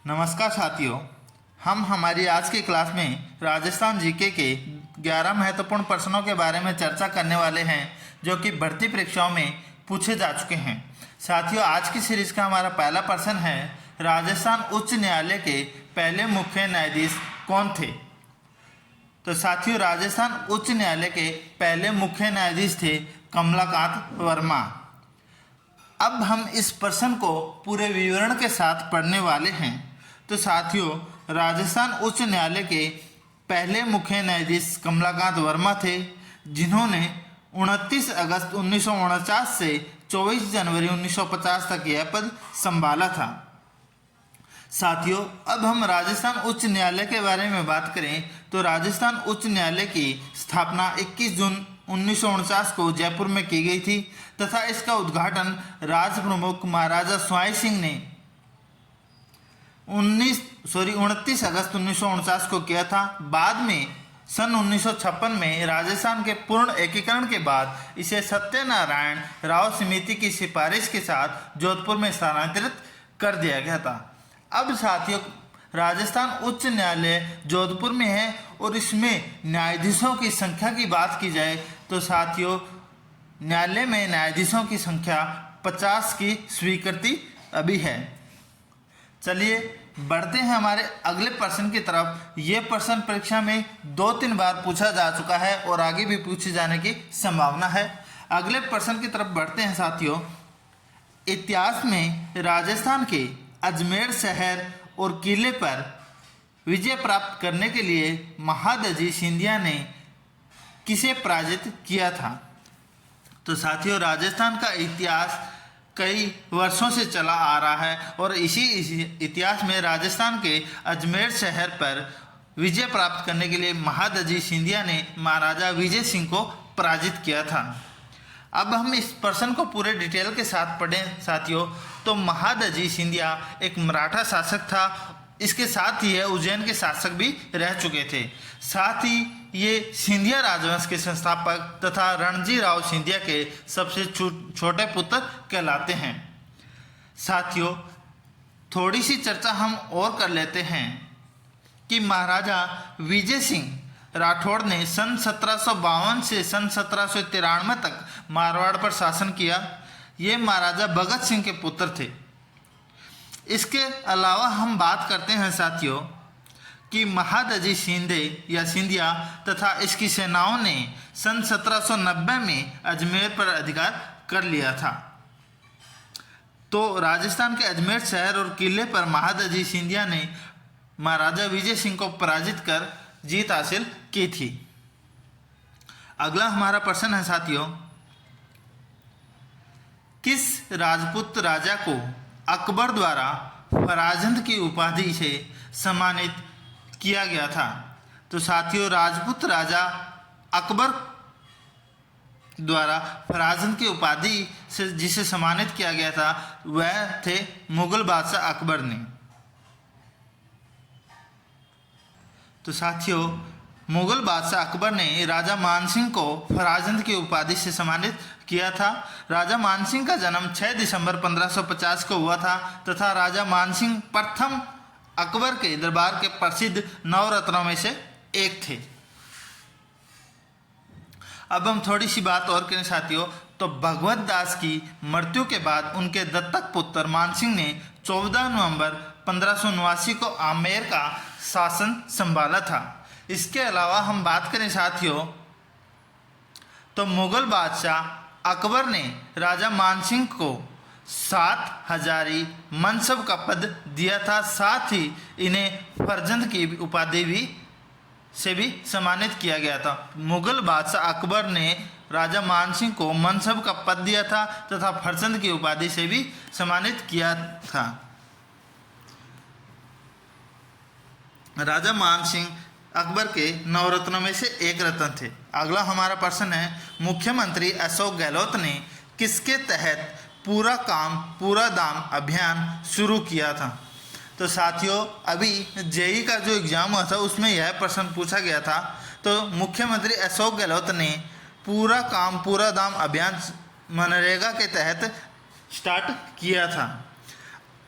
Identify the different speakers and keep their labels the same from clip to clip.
Speaker 1: नमस्कार साथियों, हम हमारी आज की क्लास में राजस्थान जीके के 11 महत्वपूर्ण प्रश्नों के बारे में चर्चा करने वाले हैं जो कि भर्ती परीक्षाओं में पूछे जा चुके हैं। साथियों, आज की सीरीज का हमारा पहला प्रश्न है, राजस्थान उच्च न्यायालय के पहले मुख्य न्यायाधीश कौन थे? तो साथियों, राजस्थान उच्च न्यायालय के पहले मुख्य न्यायाधीश थे कमलाकांत वर्मा। अब हम इस प्रश्न को पूरे विवरण के साथ पढ़ने वाले हैं। तो साथियों, राजस्थान उच्च न्यायालय के पहले मुख्य न्यायाधीश कमलाकांत वर्मा थे, जिन्होंने 29 अगस्त 1949 से 24 जनवरी 1950 तक यह पद संभाला था। साथियों, अब हम राजस्थान उच्च न्यायालय के बारे में बात करें तो राजस्थान उच्च न्यायालय की स्थापना 21 जून 1949 को जयपुर में की गई थी तथा इसका उद्घाटन राज प्रमुख महाराजा स्वाई सिंह ने 29 अगस्त 1949 को किया था। बाद में सन 1956 में राजस्थान के पूर्ण एकीकरण के बाद इसे सत्यनारायण राव समिति की सिफारिश के साथ जोधपुर में स्थानांतरित कर दिया गया था। अब साथियों, राजस्थान उच्च न्यायालय जोधपुर में है और इसमें न्यायाधीशों की संख्या की बात की जाए तो साथियों, न्यायालय में न्यायाधीशों की संख्या 50 की स्वीकृति अभी है। चलिए बढ़ते हैं हमारे अगले प्रश्न की तरफ। ये प्रश्न परीक्षा में 2-3 बार पूछा जा चुका है और आगे भी पूछे जाने की संभावना है। अगले प्रश्न की तरफ बढ़ते हैं साथियों। इतिहास में राजस्थान के अजमेर शहर और किले पर विजय प्राप्त करने के लिए महादजी सिंधिया ने किसे पराजित किया था? तो साथियों, राजस्थान का इतिहास कई वर्षों से चला आ रहा है और इसी इतिहास में राजस्थान के अजमेर शहर पर विजय प्राप्त करने के लिए महादजी सिंधिया ने महाराजा विजय सिंह को पराजित किया था। अब हम इस प्रश्न को पूरे डिटेल के साथ पढ़ें साथियों, तो महादजी सिंधिया एक मराठा शासक था। इसके साथ ही उज्जैन के शासक भी रह चुके थे। साथ ही ये सिंधिया राजवंश के संस्थापक तथा रणजी राव सिंधिया के सबसे छोटे पुत्र कहलाते हैं। साथियों, थोड़ी सी चर्चा हम और कर लेते हैं कि महाराजा विजय सिंह राठौड़ ने सन 1752 से सन 1793 तक मारवाड़ पर शासन किया। ये महाराजा भगत सिंह के पुत्र थे। इसके अलावा हम बात करते हैं साथियों कि महादजी शिंदे या सिंधिया तथा इसकी सेनाओं ने सन 1790 में अजमेर पर अधिकार कर लिया था। तो राजस्थान के अजमेर शहर और किले पर महादजी सिंधिया ने महाराजा विजय सिंह को पराजित कर जीत हासिल की थी। अगला हमारा प्रश्न है साथियों, किस राजपूत राजा को अकबर द्वारा फराजंद की उपाधि से सम्मानित किया गया था? तो साथियों, राजपूत राजा अकबर द्वारा फराजंद की उपाधि से जिसे सम्मानित किया गया था वह थे मुगल बादशाह अकबर ने। तो साथियों, मुगल बादशाह अकबर ने राजा मानसिंह को फराजंद की उपाधि से सम्मानित किया था। राजा मानसिंह का जन्म 6 दिसंबर 1550 को हुआ था तथा राजा मानसिंह प्रथम अकबर के दरबार के प्रसिद्ध नवरत्नों में से एक थे। अब हम थोड़ी सी बात और करें साथियों, तो भगवत दास की मृत्यु के बाद उनके दत्तक पुत्र मानसिंह ने 14 नवंबर 1589 को आमेर का शासन संभाला था। इसके अलावा हम बात करें साथियों, तो मुगल बादशाह अकबर ने राजा मानसिंह को 7 हजारी मनसब का पद दिया था। साथ ही इन्हें फरजंद की उपाधि से भी सम्मानित किया गया था। मुगल बादशाह अकबर ने राजा मानसिंह को मनसब का पद दिया था तथा फरजंद की उपाधि से भी सम्मानित किया था। राजा मानसिंह अकबर के नवरत्नों में से एक रत्न थे। अगला हमारा प्रश्न है, मुख्यमंत्री अशोक गहलोत ने किसके तहत पूरा काम पूरा दाम अभियान शुरू किया था? तो साथियों, अभी जेईई का जो एग्ज़ाम हुआ था उसमें यह प्रश्न पूछा गया था। तो मुख्यमंत्री अशोक गहलोत ने पूरा काम पूरा दाम अभियान मनरेगा के तहत स्टार्ट किया था।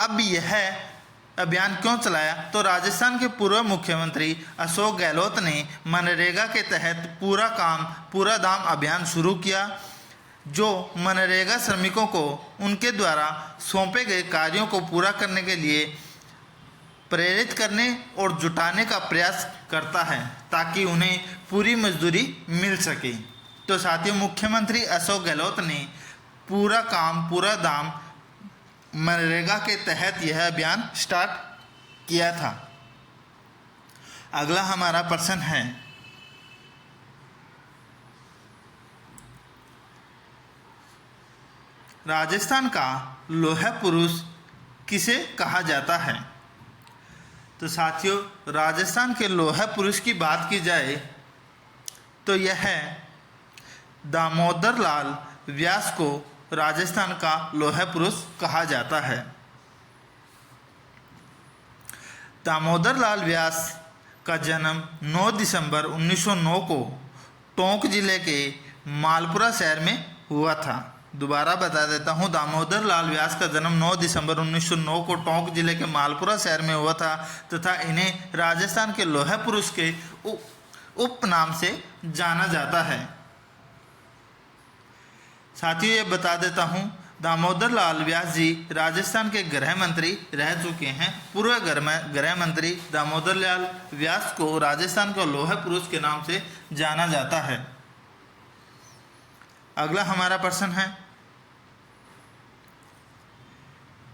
Speaker 1: अब यह अभियान क्यों चलाया? तो राजस्थान के पूर्व मुख्यमंत्री अशोक गहलोत ने मनरेगा के तहत पूरा काम पूरा दाम अभियान शुरू किया, जो मनरेगा श्रमिकों को उनके द्वारा सौंपे गए कार्यों को पूरा करने के लिए प्रेरित करने और जुटाने का प्रयास करता है ताकि उन्हें पूरी मजदूरी मिल सके। तो साथियों, मुख्यमंत्री अशोक गहलोत ने पूरा काम पूरा दाम मनरेगा के तहत यह अभियान स्टार्ट किया था। अगला हमारा प्रश्न है, राजस्थान का लौह पुरुष किसे कहा जाता है? तो साथियों, राजस्थान के लौह पुरुष की बात की जाए तो यह दामोदर लाल व्यास को राजस्थान का लौह पुरुष कहा जाता है। दामोदर लाल व्यास का जन्म 9 दिसंबर 1909 को टोंक जिले के मालपुरा शहर में हुआ था। दोबारा बता देता हूँ, दामोदर लाल व्यास का जन्म 9 दिसंबर 1909 को टोंक जिले के मालपुरा शहर में हुआ था तथा इन्हें राजस्थान के लौह पुरुष के उपनाम से जाना जाता है। साथियों, ये बता देता हूँ, दामोदर लाल व्यास जी राजस्थान के गृह मंत्री रह चुके हैं। पूर्व गृह मंत्री दामोदर लाल व्यास को राजस्थान का लौह पुरुष के नाम से जाना जाता है। अगला हमारा प्रश्न है,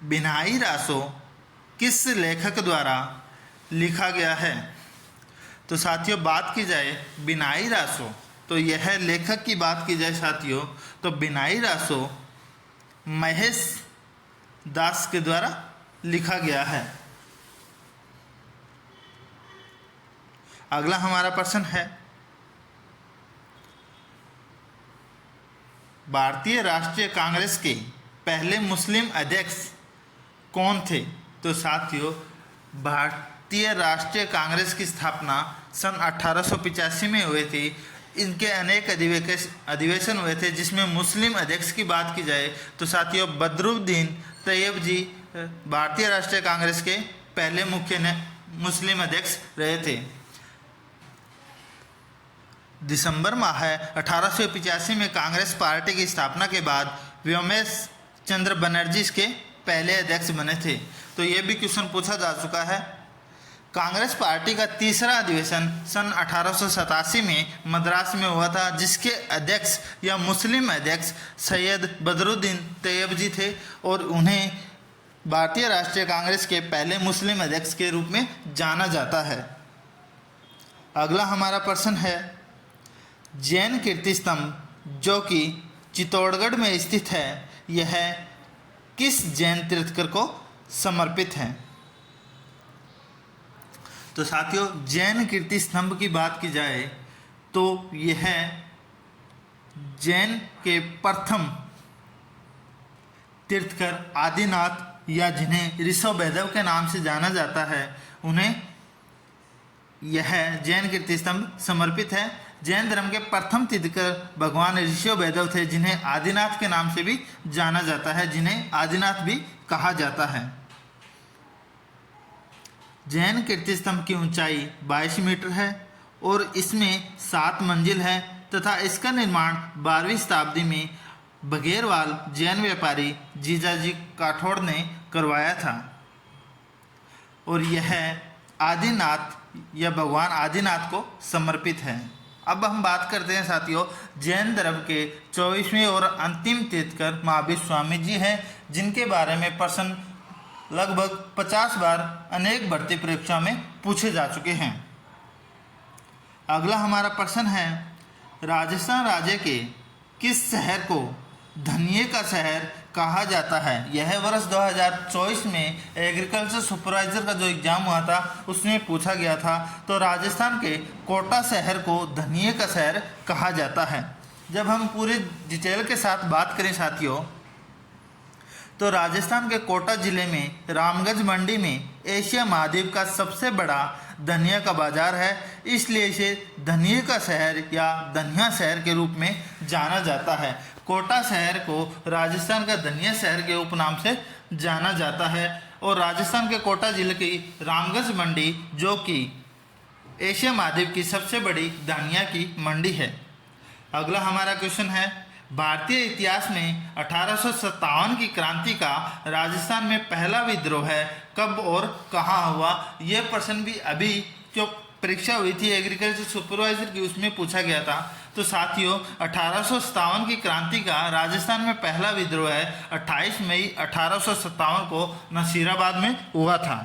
Speaker 1: बिन्हाई रासो किस लेखक द्वारा लिखा गया है? तो साथियों, बात की जाए बिन्हाई रासो, तो यह लेखक की बात की जाए साथियों, तो बिन्हाई रासो महेश दास के द्वारा लिखा गया है। अगला हमारा प्रश्न है, भारतीय राष्ट्रीय कांग्रेस के पहले मुस्लिम अध्यक्ष कौन थे? तो साथियों, भारतीय राष्ट्रीय कांग्रेस की स्थापना सन 1885 में हुई थी। इनके अनेक अधिवेशन हुए थे, जिसमें मुस्लिम अध्यक्ष की बात की जाए तो साथियों बदरुद्दीन तैयब जी भारतीय राष्ट्रीय कांग्रेस के पहले मुस्लिम अध्यक्ष रहे थे। दिसंबर माह 1885 में कांग्रेस पार्टी की स्थापना के बाद व्योमेश चंद्र बनर्जी इसके पहले अध्यक्ष बने थे। तो ये भी क्वेश्चन पूछा जा चुका है। कांग्रेस पार्टी का तीसरा अधिवेशन सन 1887 में मद्रास में हुआ था, जिसके अध्यक्ष या मुस्लिम अध्यक्ष सैयद बदरुद्दीन तैयब जी थे और उन्हें भारतीय राष्ट्रीय कांग्रेस के पहले मुस्लिम अध्यक्ष के रूप में जाना जाता है। अगला हमारा प्रश्न है, जैन कीर्ति स्तंभ जो कि चित्तौड़गढ़ में स्थित है, यह किस जैन तीर्थकर को समर्पित है? तो साथियों, जैन कीर्ति स्तंभ की बात की जाए तो यह जैन के प्रथम तीर्थकर आदिनाथ या जिन्हें ऋषभदेव के नाम से जाना जाता है, उन्हें यह जैन कीर्ति स्तंभ समर्पित है। जैन धर्म के प्रथम तीर्थकर भगवान ऋषभदेव थे, जिन्हें आदिनाथ के नाम से भी जाना जाता है, जिन्हें आदिनाथ भी कहा जाता है। जैन कीर्ति स्तंभ की ऊंचाई 22 मीटर है और इसमें 7 मंजिल है तथा इसका निर्माण 12वीं शताब्दी में बघेरवाल जैन व्यापारी जीजाजी काठौड़ ने करवाया था और यह आदिनाथ या भगवान आदिनाथ को समर्पित है। अब हम बात करते हैं साथियों, जैन धर्म के 24वें और अंतिम तीर्थकर महावीर स्वामी जी हैं, जिनके बारे में प्रश्न लगभग 50 बार अनेक भर्ती परीक्षा में पूछे जा चुके हैं। अगला हमारा प्रश्न है, राजस्थान राज्य के किस शहर को धनिये का शहर कहा जाता है? यह वर्ष 2024 में एग्रीकल्चर सुपरवाइजर का जो एग्ज़ाम हुआ था उसमें पूछा गया था। तो राजस्थान के कोटा शहर को धनिये का शहर कहा जाता है। जब हम पूरी डिटेल के साथ बात करें साथियों, तो राजस्थान के कोटा ज़िले में रामगंज मंडी में एशिया महाद्वीप का सबसे बड़ा धनिया का बाजार है, इसलिए इसे धनिये का शहर या धनिया शहर के रूप में जाना जाता है। कोटा शहर को राजस्थान का धनिया शहर के उपनाम से जाना जाता है और राजस्थान के कोटा जिले की रामगंज मंडी जो कि एशिया महाद्वीप की सबसे बड़ी धनिया की मंडी है। अगला हमारा क्वेश्चन है, भारतीय इतिहास में 1857 की क्रांति का राजस्थान में पहला विद्रोह है कब और कहाँ हुआ। यह प्रश्न भी अभी जो परीक्षा हुई थी एग्रीकल्चर सुपरवाइजर की उसमें पूछा गया था। तो साथियों 1857 की क्रांति का राजस्थान में पहला विद्रोह है 28 मई 1857 को नसीराबाद में हुआ था।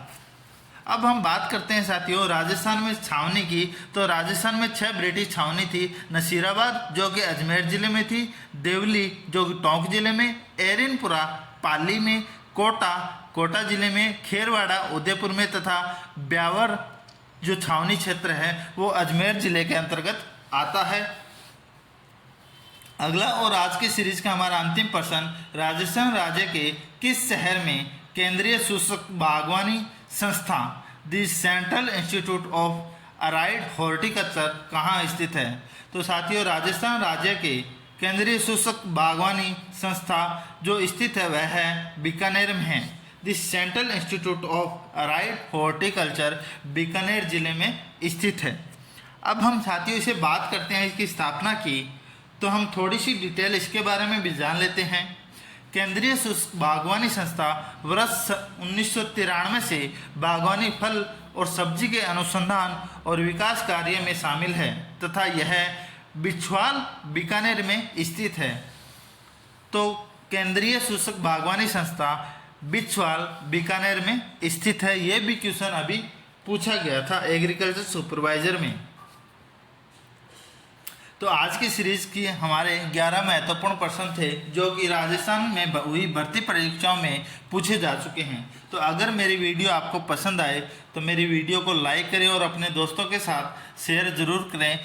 Speaker 1: अब हम बात करते हैं साथियों राजस्थान में छावनी की। तो राजस्थान में 6 ब्रिटिश छावनी थी। नसीराबाद जो कि अजमेर जिले में थी, देवली जो कि टोंक जिले में, एरिनपुरा पाली में, कोटा जिले में, खेरवाड़ा उदयपुर में तथा ब्यावर जो छावनी क्षेत्र है वो अजमेर जिले के अंतर्गत आता है। अगला और आज की सीरीज का हमारा अंतिम प्रश्न, राजस्थान राज्य के किस शहर में केंद्रीय शुष्क बागवानी संस्था the central institute of aired horticulture कहाँ स्थित है। तो साथियों राजस्थान राज्य के केंद्रीय शुष्क बागवानी संस्था जो स्थित है वह है बीकानेर में है। The central institute of aired horticulture Bikaner जिले में स्थित है। अब हम साथियों इसे बात करते हैं इसकी स्थापना की, तो हम थोड़ी सी डिटेल इसके बारे में भी जान लेते हैं। केंद्रीय शुष्क बागवानी संस्था वर्ष 1993 से बागवानी फल और सब्जी के अनुसंधान और विकास कार्य में शामिल है तथा यह बिछवाल बीकानेर में स्थित है। तो केंद्रीय शुष्क बागवानी संस्था बिछवाल बीकानेर में स्थित है। यह भी क्वेश्चन अभी पूछा गया था एग्रीकल्चर सुपरवाइजर में। तो आज की सीरीज की हमारे 11 महत्वपूर्ण प्रश्न थे जो कि राजस्थान में हुई भर्ती परीक्षाओं में पूछे जा चुके हैं। तो अगर मेरी वीडियो आपको पसंद आए तो मेरी वीडियो को लाइक करें और अपने दोस्तों के साथ शेयर ज़रूर करें।